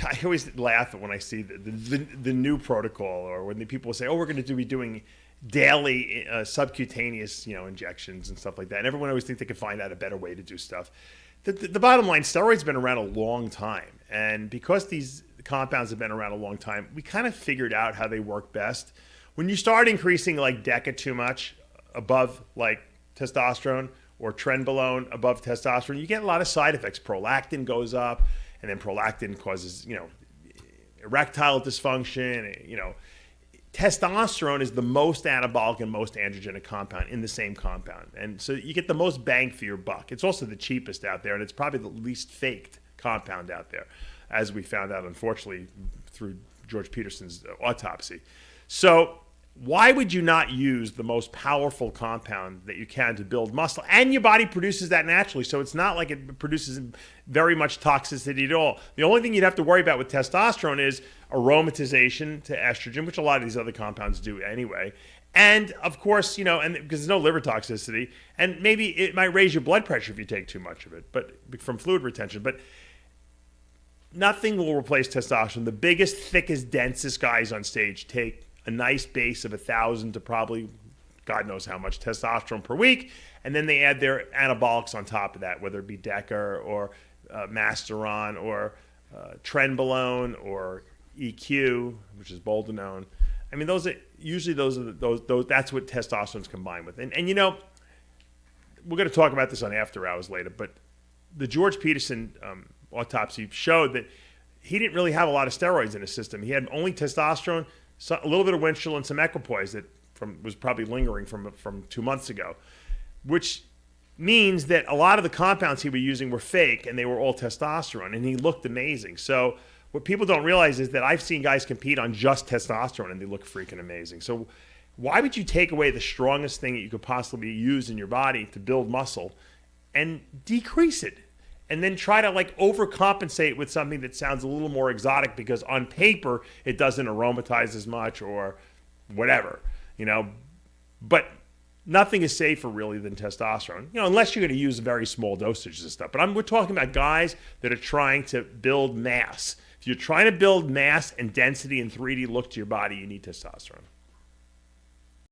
I always laugh when I see the new protocol, or when the people say, "Oh, we're going to be doing daily subcutaneous, injections and stuff like that." And everyone always thinks they can find out a better way to do stuff. The bottom line, steroids have been around a long time, and because these compounds have been around a long time, we kind of figured out how they work best. When you start increasing like DECA too much above like testosterone, or trenbolone above testosterone, you get a lot of side effects. Prolactin goes up, and then prolactin causes, erectile dysfunction. Testosterone is the most anabolic and most androgenic compound in the same compound. And so you get the most bang for your buck. It's also the cheapest out there, and it's probably the least faked compound out there, as we found out, unfortunately, through George Peterson's autopsy. So why would you not use the most powerful compound that you can to build muscle? And your body produces that naturally, so it's not like it produces very much toxicity at all. The only thing you'd have to worry about with testosterone is aromatization to estrogen, which a lot of these other compounds do anyway. And of course, and because there's no liver toxicity, and maybe it might raise your blood pressure if you take too much of it, but from fluid retention. But nothing will replace testosterone. The biggest, thickest, densest guys on stage take a nice base of 1,000 to probably God knows how much testosterone per week, and then they add their anabolics on top of that, whether it be DECA or Masteron or Trenbolone or EQ, which is Boldenone. I mean, those that's what testosterone's combined with. And we're going to talk about this on After Hours later, but the George Peterson autopsy showed that he didn't really have a lot of steroids in his system. He had only testosterone, a little bit of Winchell, and some equipoise that was probably lingering from 2 months ago, which means that a lot of the compounds he was using were fake, and they were all testosterone, and he looked amazing. So what people don't realize is that I've seen guys compete on just testosterone, and they look freaking amazing. So why would you take away the strongest thing that you could possibly use in your body to build muscle and decrease it? And then try to overcompensate with something that sounds a little more exotic because on paper it doesn't aromatize as much or whatever, But nothing is safer really than testosterone, unless you're going to use very small dosages of stuff. But we're talking about guys that are trying to build mass. If you're trying to build mass and density and 3D look to your body, you need testosterone.